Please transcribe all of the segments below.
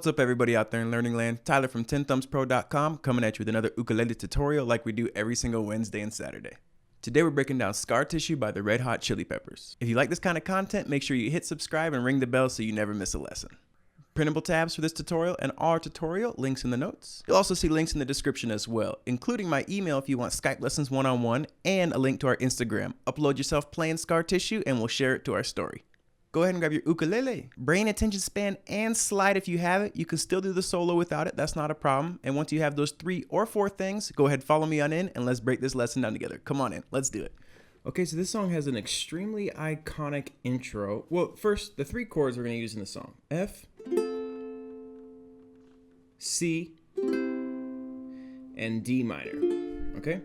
What's up everybody out there in Learning Land? Tyler from 10thumbspro.com coming at you with another ukulele tutorial like we do every single Wednesday and Saturday. Today we're breaking down Scar Tissue by the Red Hot Chili Peppers. If you like this kind of content, make sure you hit subscribe and ring the bell so you never miss a lesson. Printable tabs for this tutorial and our tutorial, links in the notes. You'll also see links in the description as well, including my email if you want Skype lessons one-on-one and a link to our Instagram. Upload yourself playing Scar Tissue and we'll share it to our story. Go ahead and grab your ukulele. Brain, attention span, and slide if you have it. You can still do the solo without it. That's not a problem. And once you have those 3 or 4 things, go ahead, follow me on in, and let's break this lesson down together. Come on in. Let's do it. Okay, so this song has an extremely iconic intro. Well, first, the 3 chords we're going to use in the song. F, C, and D minor. Okay?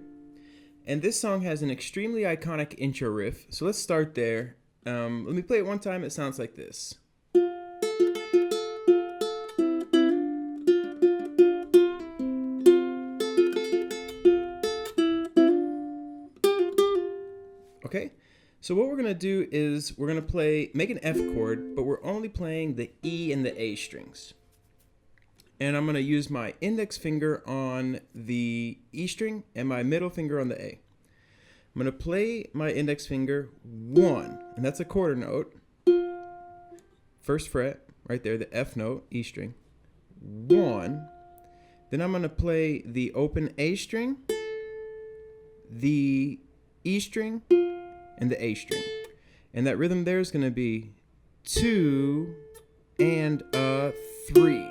And this song has an extremely iconic intro riff. So let's start there. Let me play it one time. It sounds like this. Okay, so what we're going to do is we're going to make an F chord, but we're only playing the E and the A strings. And I'm going to use my index finger on the E string and my middle finger on the A. I'm going to play my index finger 1, and that's a quarter note. First fret, right there, the F note, E string. 1. Then I'm going to play the open A string, the E string, and the A string. And that rhythm there is going to be 2 and a 3.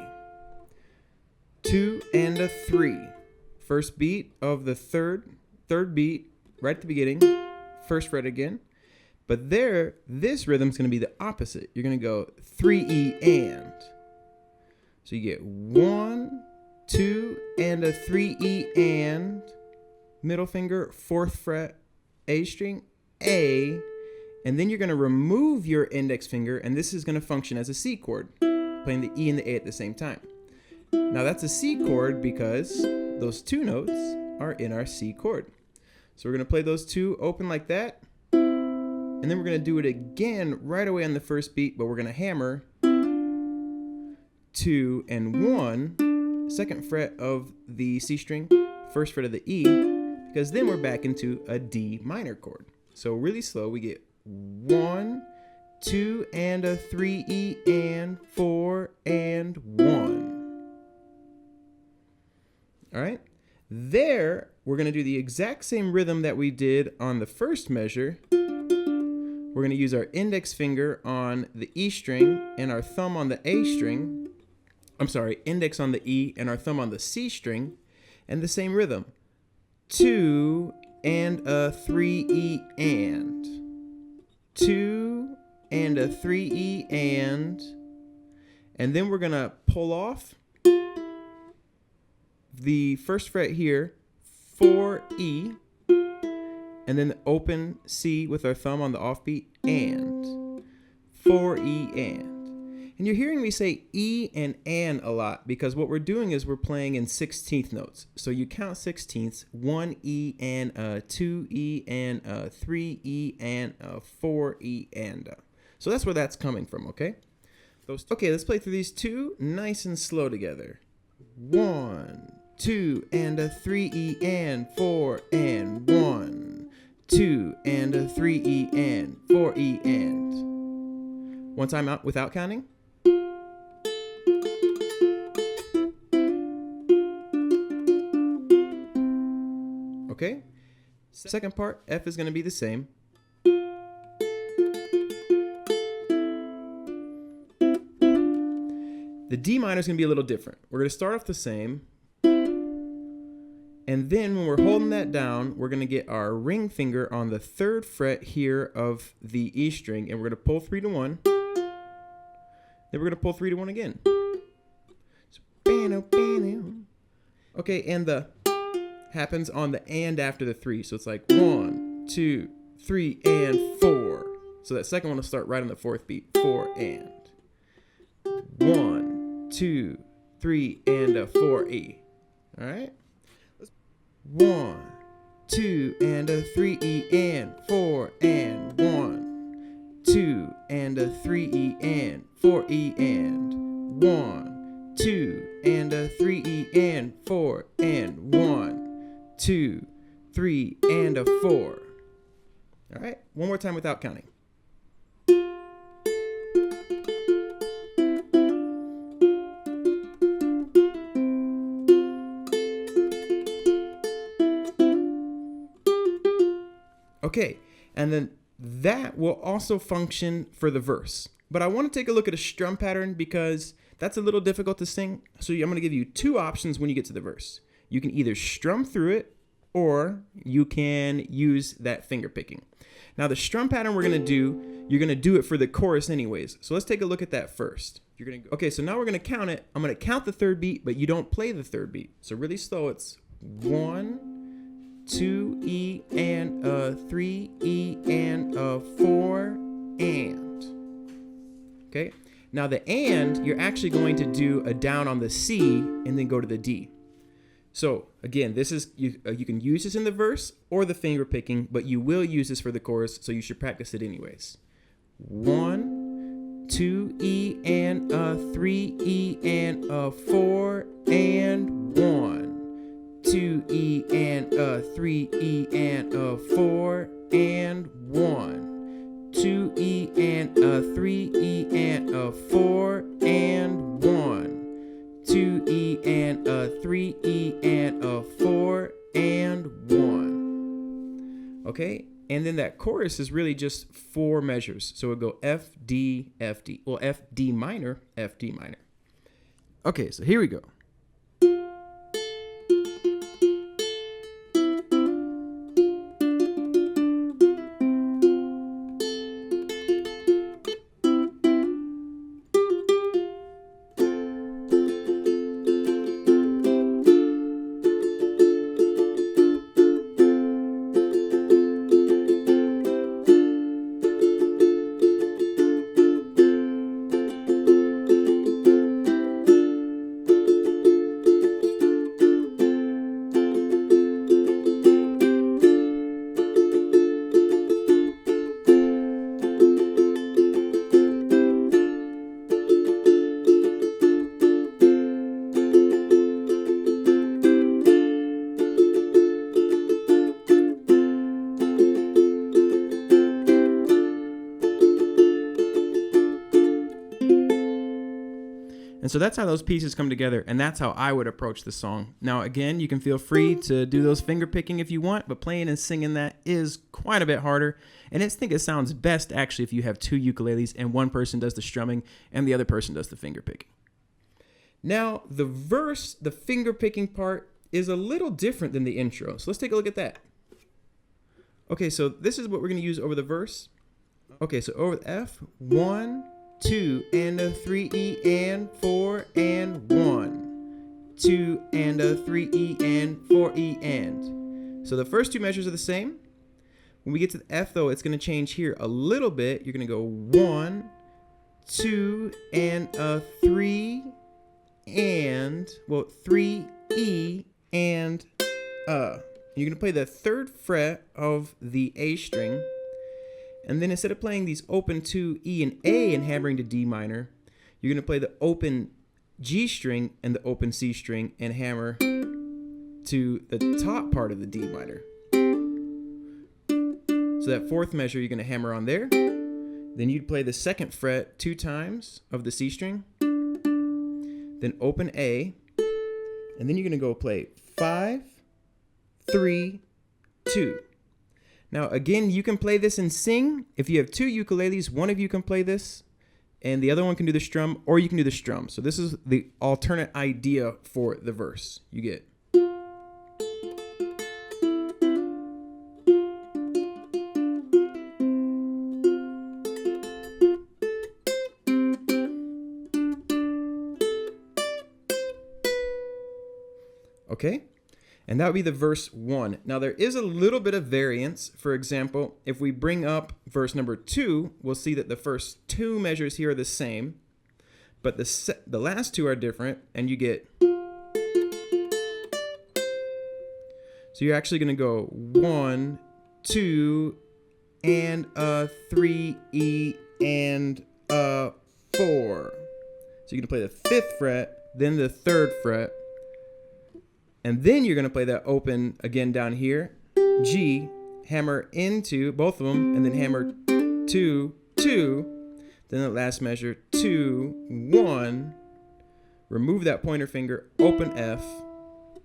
2 and a 3. First beat of the third beat. Right at the beginning, first fret again. But there, this rhythm's going to be the opposite. You're going to go 3E and. So you get 1, 2, and a 3E and. Middle finger, 4th fret, A string, A. And then you're going to remove your index finger, and this is going to function as a C chord, playing the E and the A at the same time. Now that's a C chord because those 2 notes are in our C chord. So we're going to play those 2 open like that, and then we're going to do it again right away on the first beat, but we're going to hammer 2 and 1, 2nd fret of the C string, 1st fret of the E, because then we're back into a D minor chord. So really slow, we get 1, 2, and a 3E and 4 and 1. All right? There, we're going to do the exact same rhythm that we did on the first measure. We're going to use our index finger on the E string and our thumb on the A string. I'm sorry, index on the E and our thumb on the C string. And the same rhythm. 2 and a 3E and. 2 and a 3E and. And then we're going to pull off the first fret here, 4E, and then the open C with our thumb on the offbeat, and 4E and you're hearing me say E and a lot because what we're doing is we're playing in 16th notes. So you count 16ths, 1E and a, 2E and a, 3E and a, 4E and a. So that's where that's coming from, okay? Okay, let's play through these 2 nice and slow together. 1, 2 and a 3E and 4 and 1, 2 and a 3E and 4E and. One time out without counting. Okay. Second part, F is going to be the same. The D minor is going to be a little different. We're going to start off the same. And then when we're holding that down, we're going to get our ring finger on the 3rd fret here of the E string. And we're going to pull 3 to 1. Then we're going to pull 3 to 1 again. Okay, and the happens on the and after the 3. So it's like 1, 2, 3, and 4. So that second one will start right on the 4th beat. 4 and. 1, 2, 3, and a 4E. All right? 1, 2, and a 3E and 4 and 1, 2 and a 3E and 4E and 1, 2, and a 3 E and 4, and 1, 2, 3, and a 4. All right, one more time without counting. Okay, and then that will also function for the verse. But I want to take a look at a strum pattern because that's a little difficult to sing. So I'm going to give you two options when you get to the verse. You can either strum through it or you can use that finger picking. Now the strum pattern we're going to do, you're going to do it for the chorus anyways. So let's take a look at that first. You're going to okay, so now we're going to count it. I'm going to count the third beat, but you don't play the third beat. So really slow, it's 1, 2 E and a 3 E and a 4 and. Okay, now the and, you're actually going to do a down on the C and then go to the D. So again, this is you can use this in the verse or the finger picking, but you will use this for the chorus, so you should practice it anyways. 1, 2 E and a 3 E and a 4 and 1, 2 E and a 3 E and a 4 and 1, 2 E and a 3 E and a 4 and 1, 2 E and a 3 E and a 4 and 1. Okay, and then that chorus is really just 4 measures. So it'll go F, D, F, D. Well, F, D minor, F, D minor. Okay, so here we go. And so that's how those pieces come together, and that's how I would approach the song. Now, again, you can feel free to do those finger picking if you want, but playing and singing that is quite a bit harder. And I think it sounds best, actually, if you have 2 ukuleles and one person does the strumming and the other person does the finger picking. Now, the verse, the finger picking part, is a little different than the intro. So let's take a look at that. Okay, so this is what we're going to use over the verse. Okay, so over the F, 1, 2 and a 3 E and 4 and 1, 2 and a 3 E and 4 E and. So the first 2 measures are the same. When we get to the F though, it's going to change here a little bit. You're going to go 1, 2 and a 3 and, well, 3 E and You're going to play the 3rd fret of the A string. And then instead of playing these open 2 E and A and hammering to D minor, you're going to play the open G string and the open C string and hammer to the top part of the D minor. So that 4th measure you're going to hammer on there. Then you'd play the 2nd fret 2 times of the C string. Then open A. And then you're going to go play 5, 3, 2. Now, again, you can play this and sing. If you have 2 ukuleles, one of you can play this, and the other one can do the strum, or you can do the strum. So this is the alternate idea for the verse. You get. Okay? And that would be the verse 1. Now there is a little bit of variance. For example, if we bring up verse number 2, we'll see that the first 2 measures here are the same, but the last 2 are different, and you get. So you're actually going to go 1, 2, and a 3 E and a 4. So you're going to play the 5th fret then the 3rd fret, and then you're going to play that open again down here, G, hammer into both of them, and then hammer 2, 2, then the last measure 2, 1, remove that pointer finger, open F,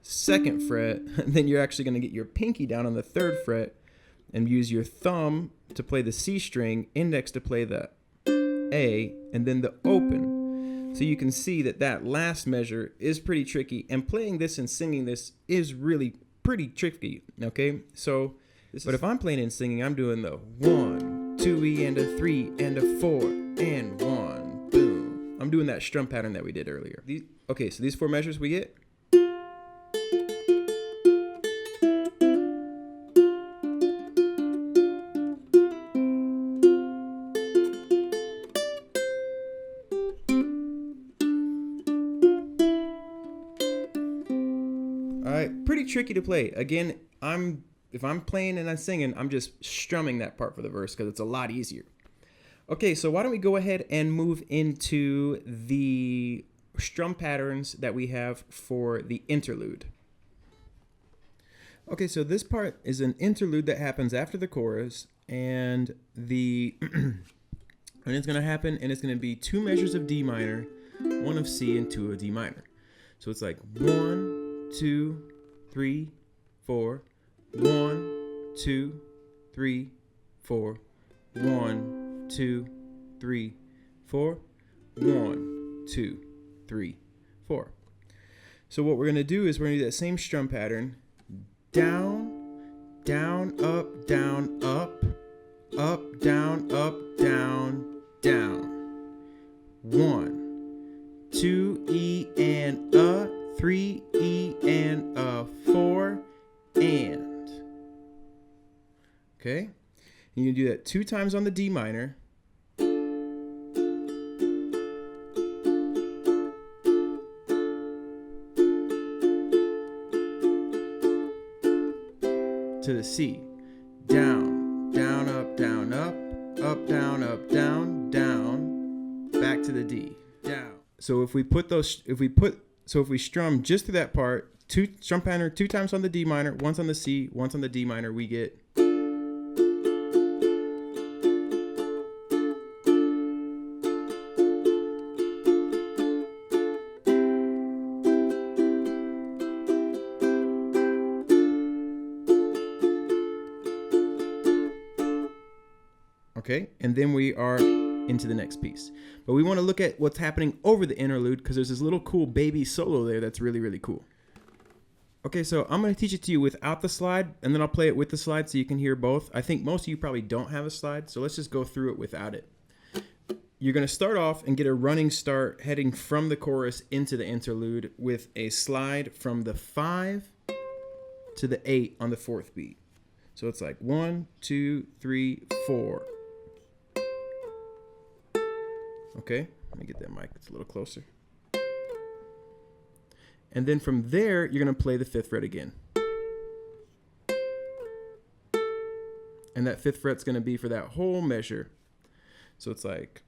2nd fret, and then you're actually going to get your pinky down on the 3rd fret and use your thumb to play the C string, index to play the A, and then the open. So you can see that that last measure is pretty tricky, and playing this and singing this is really pretty tricky, okay? So, but if I'm playing and singing, I'm doing the 1, 2E and a 3 and a 4 and 1, boom. I'm doing that strum pattern that we did earlier. Okay, so these 4 measures we get. Alright, pretty tricky to play. Again, if I'm playing and I'm singing, I'm just strumming that part for the verse because it's a lot easier. Okay, so why don't we go ahead and move into the strum patterns that we have for the interlude. Okay, so this part is an interlude that happens after the chorus, and and it's going to happen, and it's going to be 2 measures of D minor, 1 of C, and 2 of D minor. So it's like 1, 2, 3, 4, 1, 2, 3, 4, 1, 2, 3, 4, 1, 2, 3, 4. So what we're going to do is we're going to do that same strum pattern. Down, down, up, down, up, up, down, down. 1, 2, E and a, 3, E and a, 4, and. Okay? And you do that 2 times on the D minor. To the C. Down, down, up, down, up, up, down, down, back to the D. Down. So if we strum just through that part, strum pattern 2 times on the D minor, once on the C, once on the D minor, we get. Okay, and then we are into the next piece. But we want to look at what's happening over the interlude because there's this little cool baby solo there that's really, really cool. Okay, so I'm going to teach it to you without the slide, and then I'll play it with the slide so you can hear both. I think most of you probably don't have a slide, so let's just go through it without it. You're going to start off and get a running start heading from the chorus into the interlude with a slide from the 5 to the 8 on the 4th beat. So it's like 1, 2, 3, 4. Okay, let me get that mic, it's a little closer. And then from there, you're going to play the 5th fret again. And that 5th fret's going to be for that whole measure. So it's like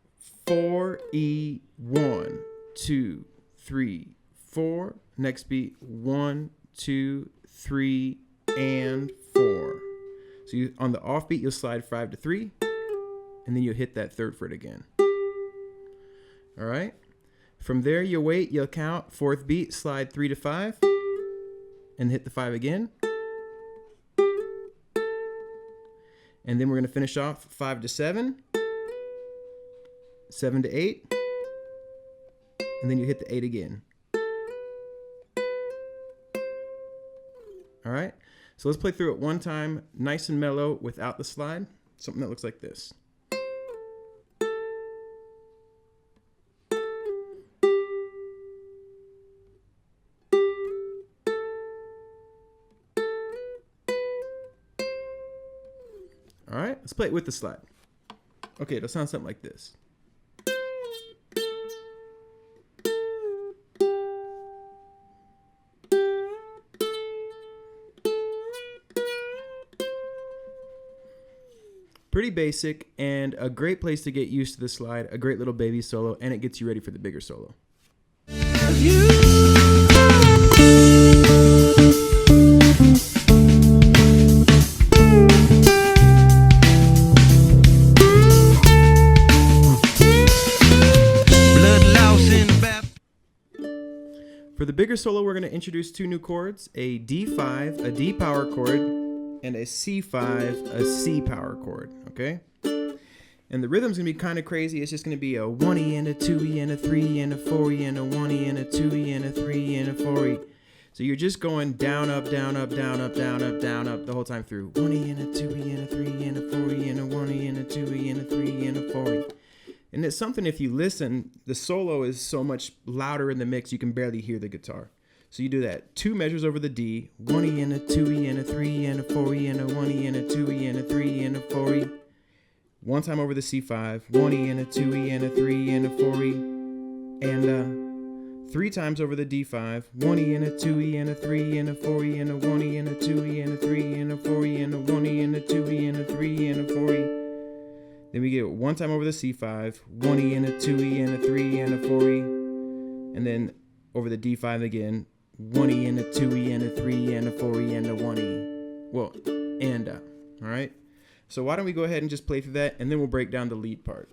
4, E, 1, 2, 3, 4. Next beat, 1, 2, 3, and 4. So on the off beat, you'll slide 5 to 3, and then you'll hit that 3rd fret again. All right. From there, you'll wait, you'll count, 4th beat, slide 3 to 5, and hit the 5 again. And then we're going to finish off 5 to 7, 7 to 8, and then you hit the 8 again. All right. So let's play through it one time, nice and mellow without the slide. Something that looks like this. All right, let's play it with the slide. Okay, it'll sound something like this. Pretty basic and a great place to get used to the slide, a great little baby solo, and it gets you ready for the bigger solo. For the bigger solo, we're going to introduce two new chords, a D5, a D power chord, and a C5, a C power chord, okay? And the rhythm's going to be kind of crazy. It's just going to be a 1E and a 2E and a 3E and a 4E and a 1E and a 2E and a 3E and a 4E. So you're just going down, up, down, up, down, up, down, up, down, up the whole time through. 1E and a 2E and a 3E and a 4E and a 1E and a 2E and a 3E and a 4E. And it's something, if you listen, the solo is so much louder in the mix you can barely hear the guitar. So you do that. 2 measures over the D, 1E and a 2E and a 3E and a 4E and a 1E and a 2E and a 3E and a 4E. 1 time over the C5, 1E and a 2E and a 3E and a 4E. And 3 times over the D5, 1E and a 2E and a 3E and a 4E and a 1E and a 2E and a 3E and a 4E and a 1E and a 2E and a 3E and a 4E. Then we get 1 time over the C5, 1E and a 2E and a 3E and a 4E. And then over the D5 again, 1E and a 2E and a 3E and a 4E and a 1E. Well, and all right? So why don't we go ahead and just play through that, and then we'll break down the lead part.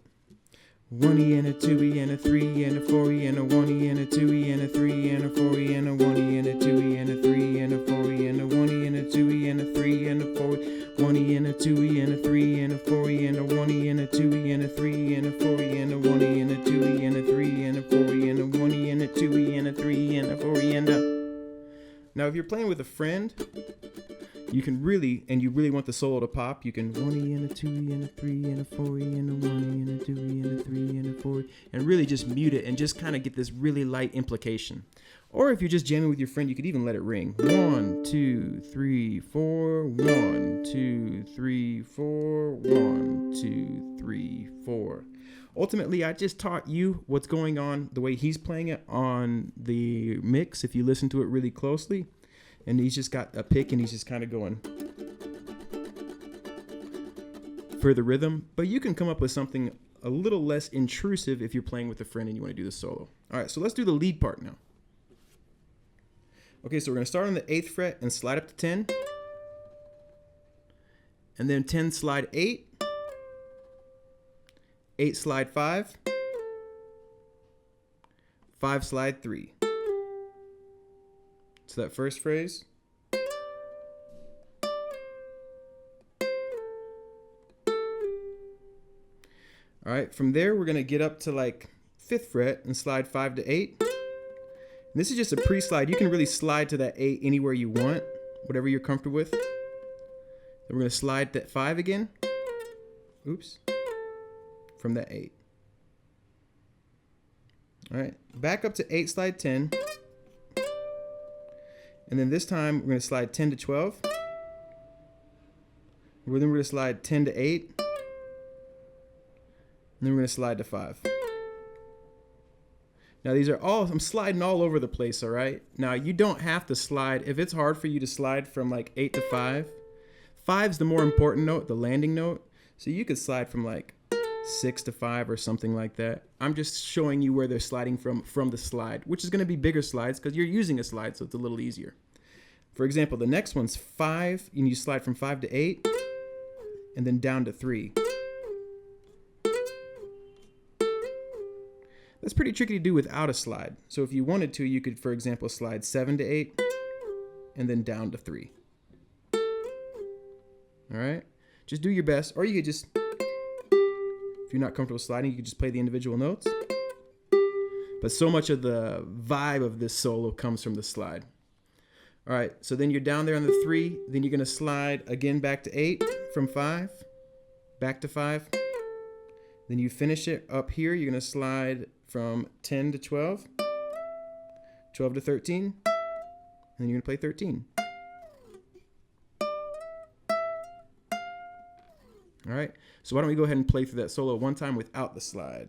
1E and a 2E and a 3E and a 4E and a 1E and a 2E and a 3E and a 4E and a 1E and a 2E and a 3E and a 4E and a 1E and a 2E and a 3E and a 4E, 1E and a 2E and a 3E and a 4E and a 1E and a 2E and a 3E and a 4E and a 1E and a 2E and a 3E and a 4E and a 1E and a 2E and a 3E and a 4E and a. Now if you're playing with a friend, you can really, and you really want the solo to pop, you can 1E and a 2E and a 3 and a 4E and a 1E and a 2E and a 3 and a 4E, and really just mute it and just kind of get this really light implication. Or if you're just jamming with your friend, you could even let it ring. 1, 2, 3, 4, 1, 2, 3, 4, 1, 2, 3, 4. Ultimately, I just taught you what's going on, the way he's playing it on the mix, if you listen to it really closely. And he's just got a pick and he's just kind of going for the rhythm. But you can come up with something a little less intrusive if you're playing with a friend and you want to do the solo. All right, so let's do the lead part now. Okay, so we're going to start on the 8th fret and slide up to 10. And then 10 slide 8. 8 slide 5. 5 slide 3. So that first phrase. All right, from there we're gonna get up to like 5th fret and slide 5 to 8. And this is just a pre-slide. You can really slide to that 8 anywhere you want, whatever you're comfortable with. Then we're gonna slide that 5 again. Oops. From that 8. All right, back up to 8 slide 10. And then this time we're going to slide 10 to 12. Then we're going to slide 10 to 8. And then we're going to slide to 5. Now these are all, I'm sliding all over the place, all right? Now you don't have to slide. If it's hard for you to slide from like 8 to 5, 5's the more important note, the landing note. So you could slide from like 6 to 5 or something like that. I'm just showing you where they're sliding from the slide, which is going to be bigger slides because you're using a slide, so it's a little easier. For example, the next one's 5, and you slide from 5 to 8, and then down to 3. That's pretty tricky to do without a slide. So if you wanted to, you could, for example, slide 7 to 8, and then down to 3. All right? Just do your best, or you could just, if you're not comfortable sliding, you could just play the individual notes. But so much of the vibe of this solo comes from the slide. All right, so then you're down there on the 3, then you're gonna slide again back to 8 from 5, back to 5. Then you finish it up here, you're gonna slide from 10 to 12, 12 to 13, and then you're gonna play 13. All right, so why don't we go ahead and play through that solo one time without the slide.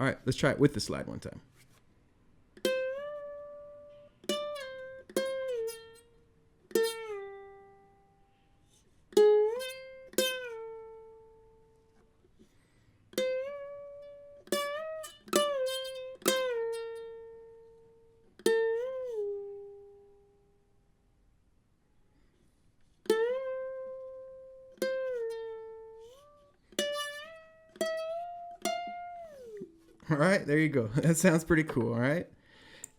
All right, let's try it with the slide one time. All right, there you go. That sounds pretty cool, all right?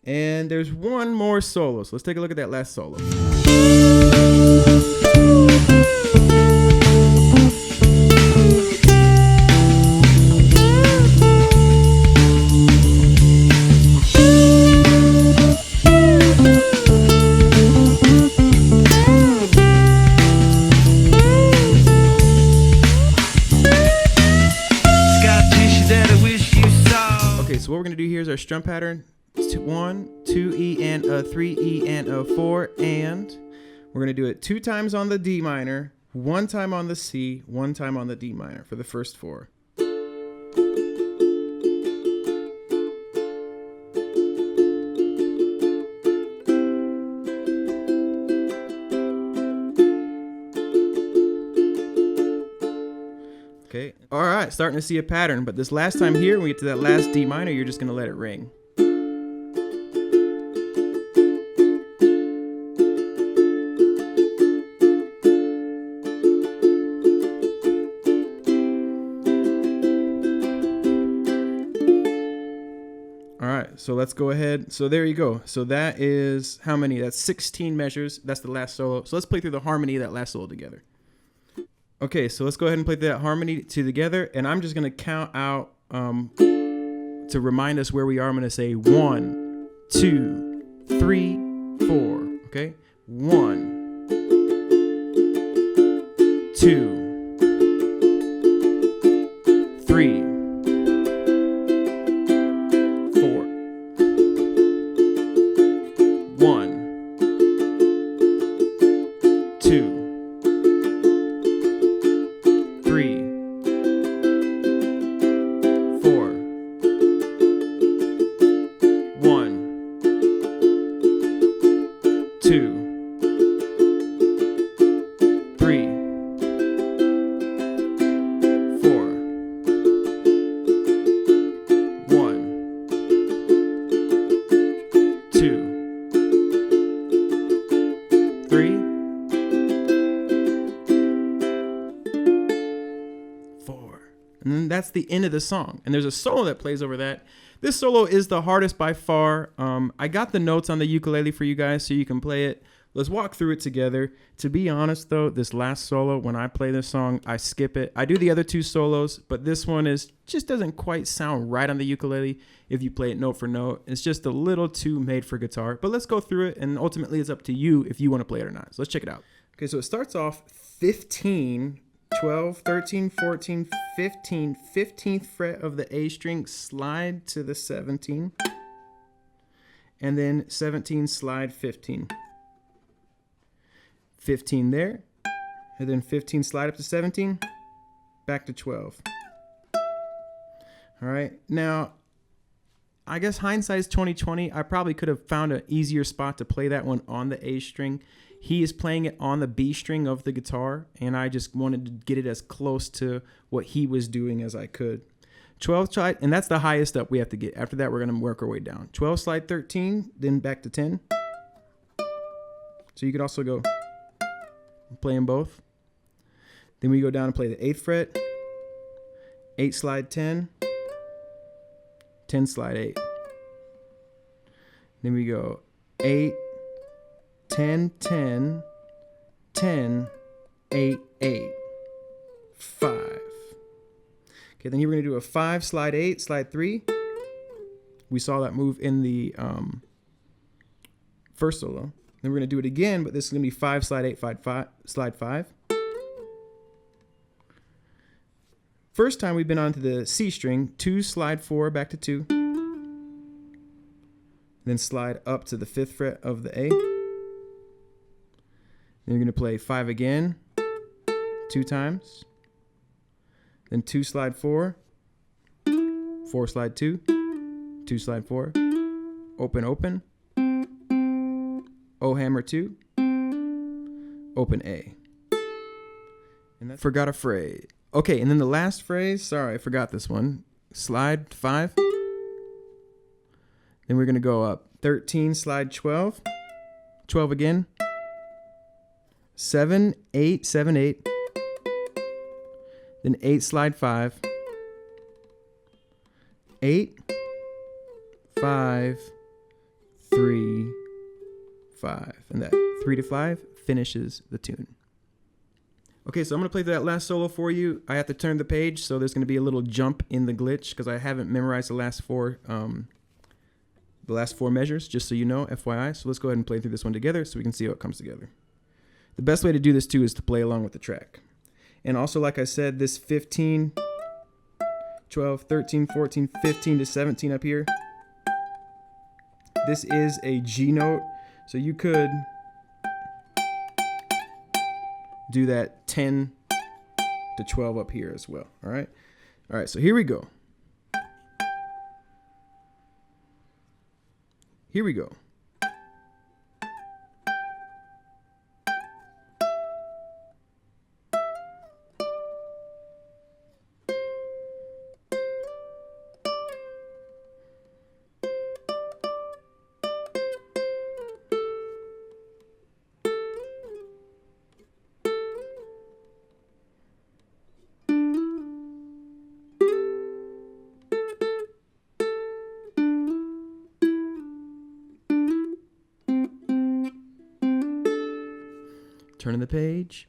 And there's one more solo, so let's take a look at that last solo. So what we're going to do here is our strum pattern. 1, 2 E and a 3 E and a 4, and we're going to do it 2 times on the D minor, 1 time on the C, 1 time on the D minor for the first 4. Okay. All right, starting to see a pattern, but this last time here, when we get to that last D minor, you're just going to let it ring. All right, so let's go ahead. So there you go. So that is how many? That's 16 measures. That's the last solo. So let's play through the harmony of that last solo together. Okay, so let's go ahead and play that harmony together, and I'm just going to count out to remind us where we are. I'm going to say 1, 2, 3, 4. Okay, 1, 2, 3, 4. 1, 2. 3, 4, 1, 2, 3, 4, 1, 2, 3, 4. And then that's the end of the song. And there's a solo that plays over that. This solo is the hardest by far. I got the notes on the ukulele for you guys so you can play it. Let's walk through it together. To be honest, though, this last solo, when I play this song, I skip it. I do the other 2 solos, but this one just doesn't quite sound right on the ukulele if you play it note for note. It's just a little too made for guitar. But let's go through it, and ultimately it's up to you if you want to play it or not. So let's check it out. Okay, so it starts off 15, 12, 13, 14, 15, 15th fret of the A string, slide to the 17, and then 17, slide 15. 15 there, and then 15, slide up to 17, back to 12. All right, now, I guess hindsight's 2020. I probably could have found an easier spot to play that one on the A string. He is playing it on the B string of the guitar, and I just wanted to get it as close to what he was doing as I could. 12 slide, and that's the highest up we have to get. After that, we're going to work our way down. 12 slide 13, then back to 10. So you could also go play them both. Then we go down and play the 8th fret, 8 slide 10, 10 slide 8. Then we go 8, 10, 10, 10, 8, 8, 5. Okay, then you're going to do a 5, slide 8, slide 3. We saw that move in the first solo. Then we're going to do it again, but this is going to be 5, slide 8, slide 5. First time we've been onto the C string, 2, slide 4, back to 2. Then slide up to the 5th fret of the A. Then you're going to play 5 again, 2 times. Then 2, slide 4, 4, slide 2, 2, slide 4, open, open, O hammer 2, open A. And that forgot a phrase. Okay, and then the last phrase, sorry, I forgot this one. Slide 5. Then we're going to go up 13, slide 12, 12 again, 7, 8, 7, 8, then 8, slide 5, 8, 5, 3, 5. And that 3 to 5 finishes the tune. Okay, so I'm going to play that last solo for you. I have to turn the page, so there's going to be a little jump in the glitch because I haven't memorized the last four measures, just so you know, FYI. So let's go ahead and play through this one together so we can see how it comes together. The best way to do this, too, is to play along with the track. And also, like I said, this 15, 12, 13, 14, 15 to 17 up here, this is a G note, so you could do that 10 to 12 up here as well. All right, so here we go. Turning the page.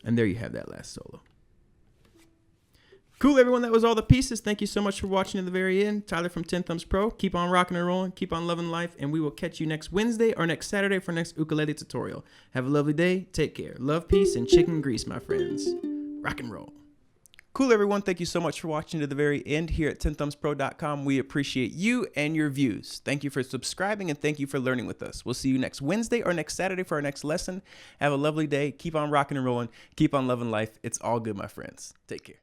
And there you have that last solo. Cool, everyone. That was all the pieces. Thank you so much for watching to the very end. Tyler from 10 Thumbs Pro. Keep on rocking and rolling. Keep on loving life. And we will catch you next Wednesday or next Saturday for next ukulele tutorial. Have a lovely day. Take care. Love, peace, and chicken grease, my friends. Rock and roll. Cool, everyone. Thank you so much for watching to the very end here at 10thumbspro.com. We appreciate you and your views. Thank you for subscribing and thank you for learning with us. We'll see you next Wednesday or next Saturday for our next lesson. Have a lovely day. Keep on rocking and rolling. Keep on loving life. It's all good, my friends. Take care.